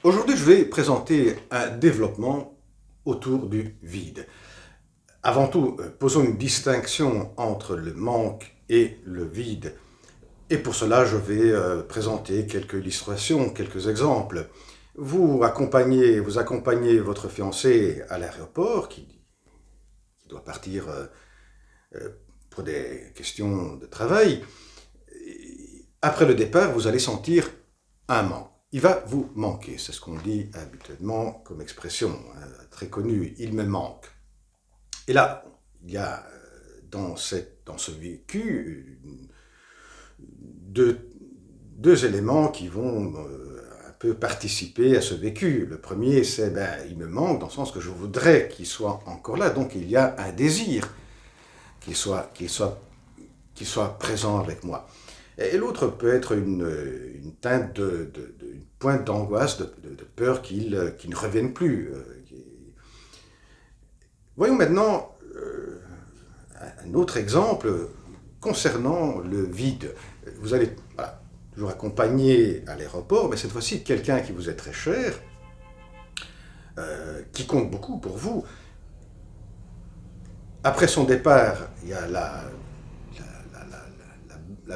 Aujourd'hui, je vais présenter un développement autour du vide. Avant tout, posons une distinction entre le manque et le vide. Et pour cela, je vais présenter quelques illustrations, quelques exemples. Vous accompagnez votre fiancé à l'aéroport qui doit partir euh, pour des questions de travail. Après le départ, vous allez sentir un manque. Il va vous manquer, c'est ce qu'on dit habituellement comme expression très connue, il me manque. Et là, il y a dans ce vécu deux éléments qui vont un peu participer à ce vécu. Le premier, c'est il me manque dans le sens que je voudrais qu'il soit encore là, donc il y a un désir qu'il soit présent avec moi. Et l'autre peut être une teinte une pointe d'angoisse, de peur qu'il ne revienne plus. Voyons maintenant un autre exemple concernant le vide. Vous allez toujours accompagner à l'aéroport, mais cette fois-ci quelqu'un qui vous est très cher, qui compte beaucoup pour vous. Après son départ, il y a la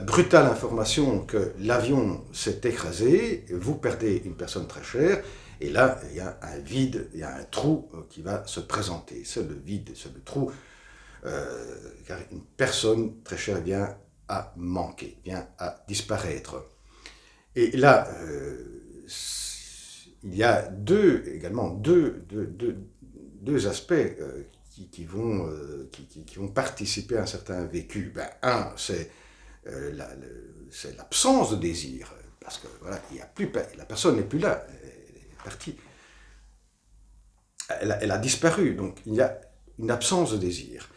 brutale information que l'avion s'est écrasé, vous perdez une personne très chère, et là, il y a un vide, il y a un trou qui va se présenter. C'est le vide, c'est le trou, car une personne très chère vient à manquer, vient à disparaître. Et là, il y a également deux aspects qui vont participer à un certain vécu. Un, c'est l'absence de désir, parce que voilà, la personne n'est plus là, elle est partie, elle a disparu, donc il y a une absence de désir.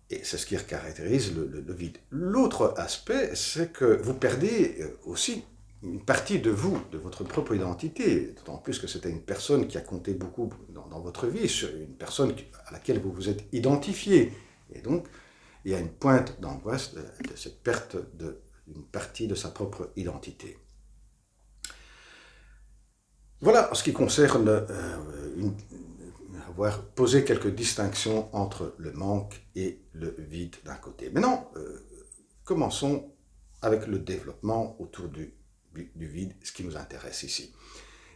Et c'est ce qui caractérise le vide. L'autre aspect, c'est que vous perdez aussi une partie de vous, de votre propre identité, d'autant plus que c'était une personne qui a compté beaucoup dans votre vie, une personne à laquelle vous vous êtes identifié. Et donc, il y a une pointe d'angoisse de cette perte d'une partie de sa propre identité. Voilà en ce qui concerne avoir posé quelques distinctions entre le manque et le vide d'un côté. Maintenant, commençons avec le développement autour du vide, ce qui nous intéresse ici.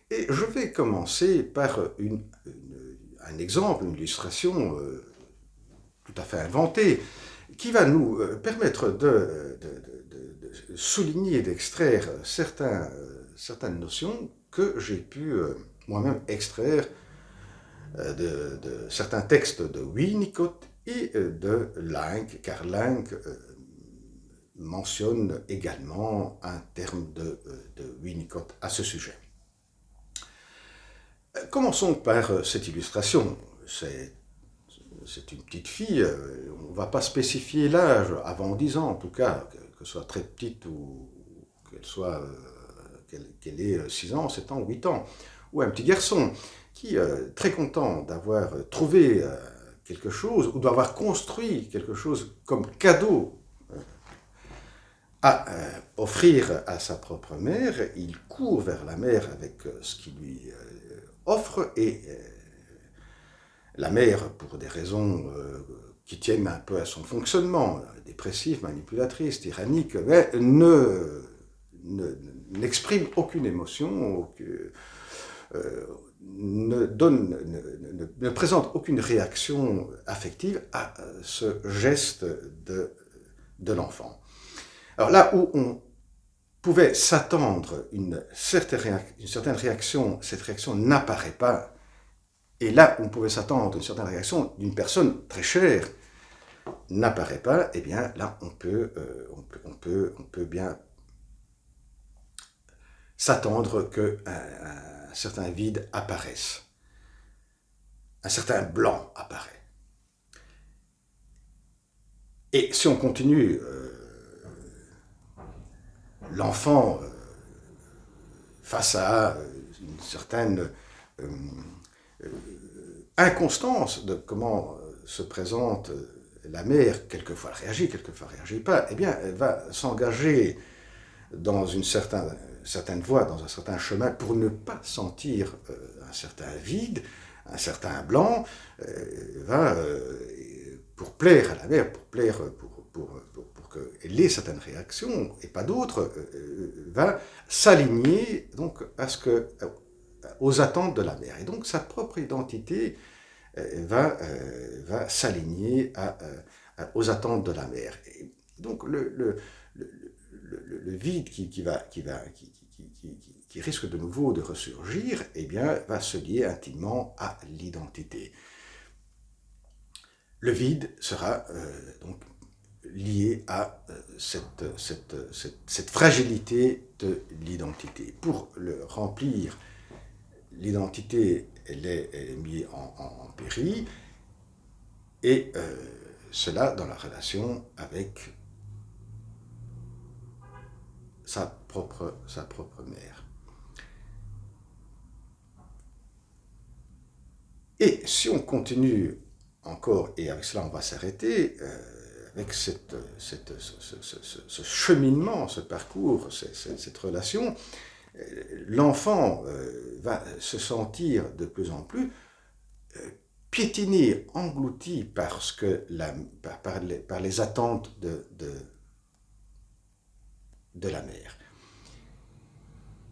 Et je vais commencer par un exemple, une illustration tout à fait inventée, qui va nous permettre de souligner, d'extraire certaines notions que j'ai pu moi-même extraire de certains textes de Winnicott et de Lange, car Lange mentionne également un terme de Winnicott à ce sujet. Commençons par cette illustration. C'est une petite fille, on ne va pas spécifier l'âge, avant 10 ans en tout cas, que ce soit très petite ou qu'elle ait 6 ans, 7 ans, 8 ans, ou un petit garçon qui, très content d'avoir trouvé quelque chose, ou d'avoir construit quelque chose comme cadeau à offrir à sa propre mère, il court vers la mère avec ce qu'il lui offre, et la mère, pour des raisons qui tiennent un peu à son fonctionnement, dépressive, manipulatrice, tyrannique, n'exprime aucune émotion, ne présente aucune réaction affective à ce geste de l'enfant. Alors là où on pouvait s'attendre une certaine réaction, cette réaction n'apparaît pas. Et là où on pouvait s'attendre une certaine réaction d'une personne très chère n'apparaît pas, eh bien là on peut bien s'attendre qu'un certain vide apparaisse, un certain blanc apparaît. Et si on continue, l'enfant, face à une certaine inconstance de comment se présente la mère, quelquefois elle réagit, quelquefois elle ne réagit pas, eh bien elle va s'engager dans une certaine voie, dans un certain chemin, pour ne pas sentir un certain vide, un certain blanc, pour plaire à la mère, pour qu'elle ait certaines réactions et pas d'autres, va s'aligner donc aux attentes de la mère. Et donc sa propre identité va s'aligner aux attentes de la mère. Et donc le vide qui risque de nouveau de ressurgir, eh bien, va se lier intimement à l'identité. Le vide sera donc lié à cette fragilité de l'identité. Pour le remplir, l'identité elle est mise en péril, et cela dans la relation avec sa propre mère. Et si on continue encore, et avec cela on va s'arrêter, avec ce cheminement, ce parcours, cette relation, l'enfant va se sentir de plus en plus piétiné, englouti par les attentes de la mère.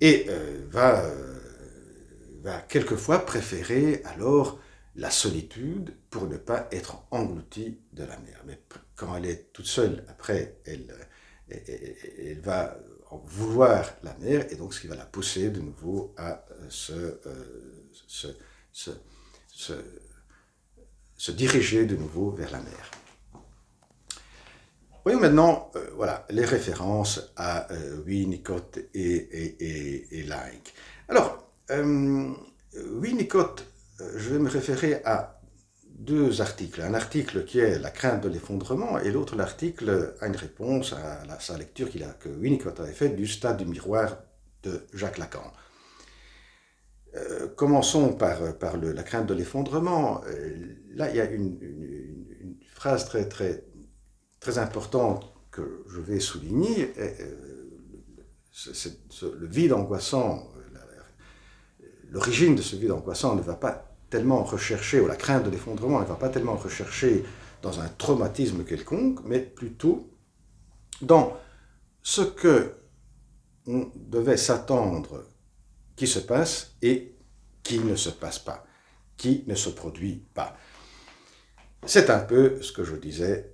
Et va quelquefois préférer alors la solitude pour ne pas être engloutie de la mère. Mais quand elle est toute seule, après, elle va vouloir la mère, et donc ce qui va la pousser de nouveau à se diriger de nouveau vers la mère. Voyons maintenant voilà, les références à Winnicott et Laing. Alors, Winnicott, je vais me référer à deux articles. Un article qui est La crainte de l'effondrement, et l'autre l'article a une réponse à sa lecture que Winnicott avait faite du stade du miroir de Jacques Lacan. Commençons par la crainte de l'effondrement. Là, il y a une phrase très importante que je vais souligner. Le vide angoissant, l'origine de ce vide angoissant ne va pas tellement rechercher, ou la crainte de l'effondrement ne va pas tellement rechercher dans un traumatisme quelconque, mais plutôt dans ce que on devait s'attendre qui se passe et qui ne se passe pas, qui ne se produit pas. C'est un peu ce que je disais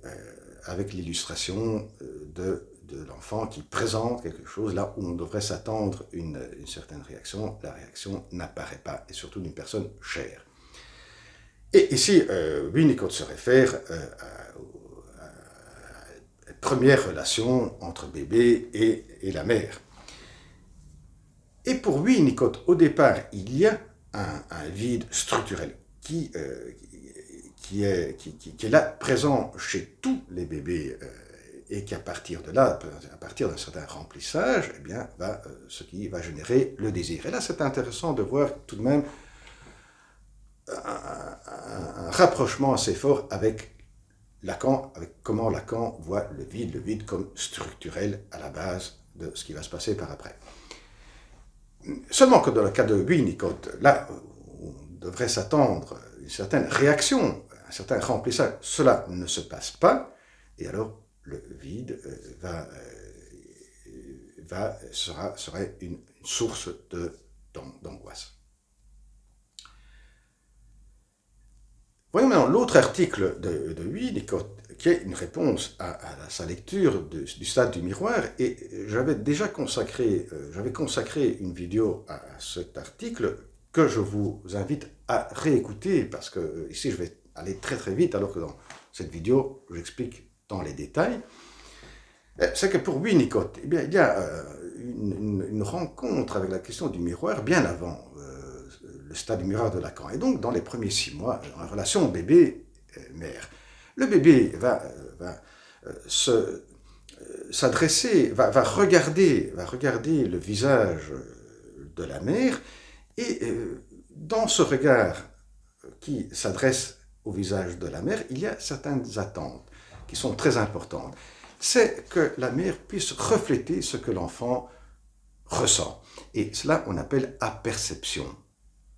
avec l'illustration de l'enfant qui présente quelque chose là où on devrait s'attendre une certaine réaction. La réaction n'apparaît pas, et surtout d'une personne chère. Et ici, Winnicott se réfère à la première relation entre bébé et la mère. Et pour Winnicott, au départ, il y a un vide structurel qui est là, présent chez tous les bébés, et qui à partir de là, à partir d'un certain remplissage, eh bien, ce qui va générer le désir. Et là, c'est intéressant de voir tout de même un rapprochement assez fort avec Lacan, avec comment Lacan voit le vide comme structurel à la base de ce qui va se passer par après. Seulement que dans le cas de Winnicott, là, on devrait s'attendre à une certaine réaction, un certain remplissage. Cela ne se passe pas, et alors le vide serait une source d'angoisse. Voyons maintenant l'autre article de Winnicott, qui est une réponse à sa lecture du stade du miroir, et j'avais consacré une vidéo à cet article que je vous invite à réécouter, parce que ici je vais aller très très vite, alors que dans cette vidéo j'explique dans les détails. C'est que pour Winnicott, eh bien, il y a une rencontre avec la question du miroir bien avant le stade du miroir de Lacan. Et donc, dans les premiers 6 mois, dans la relation bébé-mère, le bébé va s'adresser, va regarder le visage de la mère, et dans ce regard qui s'adresse au visage de la mère, il y a certaines attentes qui sont très importantes. c'est que la mère puisse refléter ce que l'enfant ressent. Et cela, on appelle apperception.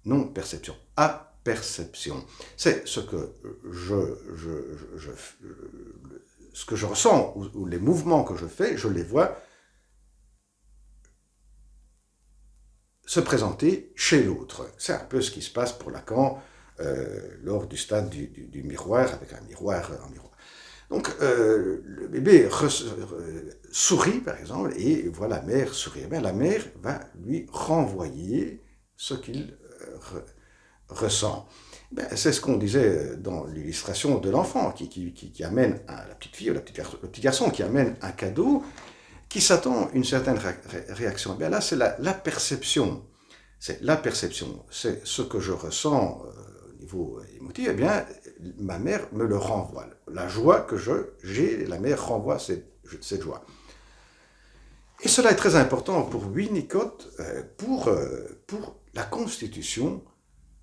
Non perception, apperception. C'est ce que ce que je ressens, ou les mouvements que je fais, je les vois se présenter chez l'autre. C'est un peu ce qui se passe pour Lacan lors du stade du miroir, avec un miroir en miroir. Donc, le bébé sourit, par exemple, et voit la mère sourire. Bien, la mère va lui renvoyer ce qu'il ressent. Ben, c'est ce qu'on disait dans l'illustration de l'enfant qui amène la petite fille ou le petit garçon qui amène un cadeau, qui s'attend à une certaine réaction. Bien là, c'est la perception. C'est la perception. C'est ce que je ressens au niveau émotif. Eh bien, ma mère me le renvoie. La joie que j'ai, la mère renvoie cette joie. Et cela est très important pour Winnicott, pour la constitution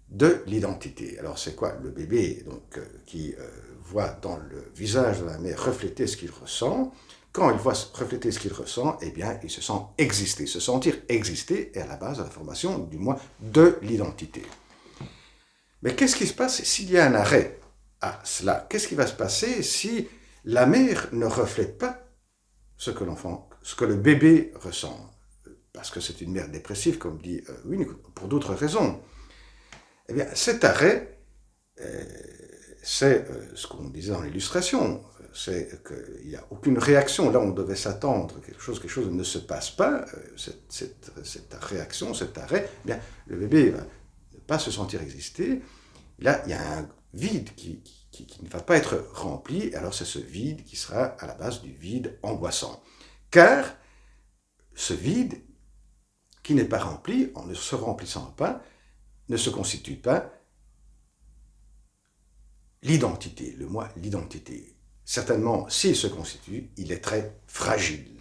de l'identité. Alors c'est quoi? Le bébé donc, qui voit dans le visage de la mère refléter ce qu'il ressent. Quand il voit refléter ce qu'il ressent, eh bien, il se sent exister. Se sentir exister est à la base de la formation, du moins, de l'identité. Mais qu'est-ce qui se passe s'il y a un arrêt à cela? Qu'est-ce qui va se passer si la mère ne reflète pas ce que le bébé ressent? Parce que c'est une mère dépressive, comme dit Winnicott, pour d'autres raisons. Eh bien, cet arrêt, c'est ce qu'on disait dans l'illustration, c'est qu'il n'y a aucune réaction. Là, on devait s'attendre, quelque chose ne se passe pas, cette réaction, cet arrêt, eh bien, le bébé va ne pas se sentir exister. Là, il y a un vide qui ne va pas être rempli, alors c'est ce vide qui sera à la base du vide angoissant. Car ce vide qui n'est pas rempli, en ne se remplissant pas, ne se constitue pas l'identité, le moi, l'identité. Certainement, s'il se constitue, il est très fragile.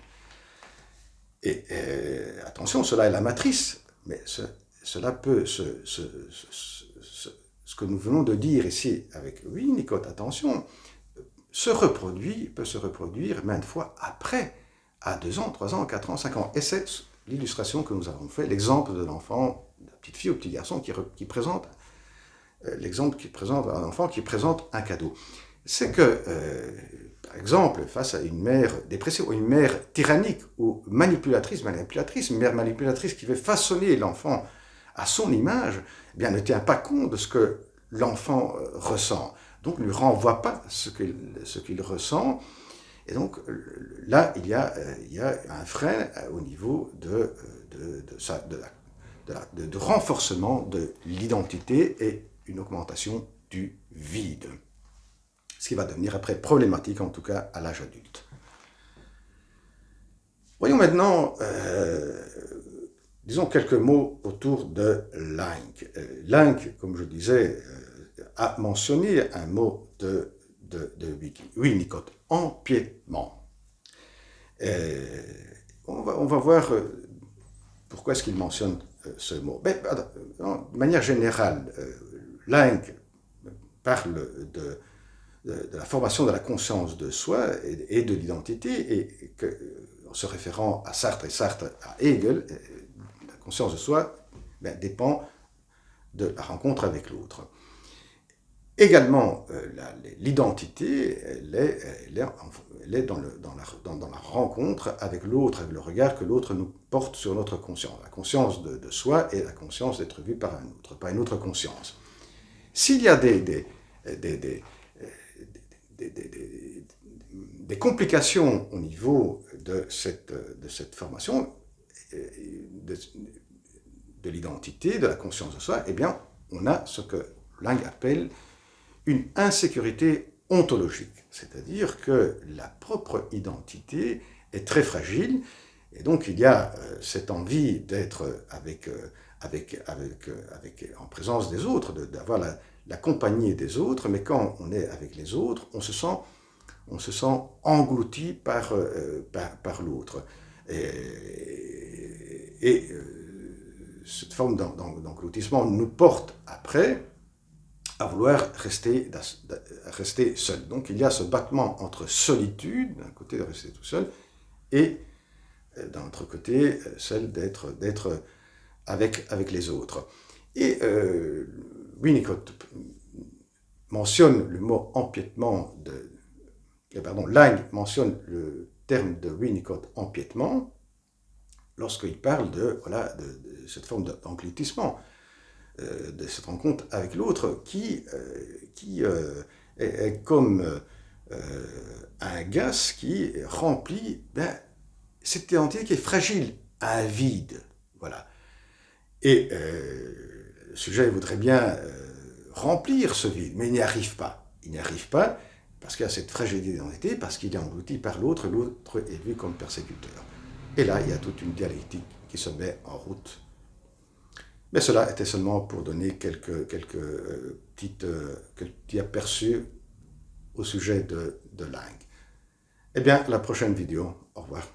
Et attention, cela est la matrice, mais cela peut, ce que nous venons de dire ici avec Winnicott, attention, peut se reproduire maintes fois après, à 2 ans, 3 ans, 4 ans, 5 ans. Et c'est l'illustration que nous avons fait, l'exemple de l'enfant, de la petite fille ou petit garçon qui présente l'exemple qui présente un enfant qui présente un cadeau. C'est que, par exemple, face à une mère dépressive, ou une mère tyrannique, ou manipulatrice, une mère manipulatrice qui veut façonner l'enfant à son image, eh bien, ne tient pas compte de ce que l'enfant ressent. Donc, ne lui renvoie pas ce qu'il ressent. Et donc, là, il y a un frein au niveau de renforcement de l'identité et une augmentation du vide. Ce qui va devenir après problématique, en tout cas à l'âge adulte. Voyons maintenant, disons quelques mots autour de Lange. Lange, comme je disais, a mentionné un mot de Winnicott, empiètement. On va voir pourquoi est-ce qu'il mentionne ce mot. De manière générale, Lange parle de la formation de la conscience de soi et de l'identité, et en se référant à Sartre et Sartre à Hegel, la conscience de soi dépend de la rencontre avec l'autre. Également, l'identité, elle est dans la rencontre avec l'autre, avec le regard que l'autre nous porte sur notre conscience. La conscience de soi et la conscience d'être vue par un autre, par une autre conscience. S'il y a des complications au niveau de cette formation de l'identité, de la conscience de soi, eh bien, on a ce que Lange appelle une insécurité ontologique, c'est-à-dire que la propre identité est très fragile, et donc il y a cette envie d'être en présence des autres, d'avoir la compagnie des autres, mais quand on est avec les autres, on se sent englouti par l'autre. Et cette forme d'engloutissement nous porte après à vouloir rester seul. Donc il y a ce battement entre solitude, d'un côté de rester tout seul, et d'un autre côté, celle d'être avec les autres. Et Winnicott mentionne le mot empiètement Lang mentionne le terme de Winnicott empiètement lorsqu'il parle de cette forme d'engloutissement, de cette rencontre avec l'autre qui est comme un gaz qui remplit cette identité qui est fragile, un vide. Voilà. Et le sujet voudrait bien remplir ce vide, mais il n'y arrive pas. Il n'y arrive pas parce qu'il y a cette fragilité d'identité, parce qu'il est englouti par l'autre, l'autre est vu comme persécuteur. Et là, il y a toute une dialectique qui se met en route. Mais cela était seulement pour donner quelques petits aperçus au sujet de Lang. Eh bien, la prochaine vidéo. Au revoir.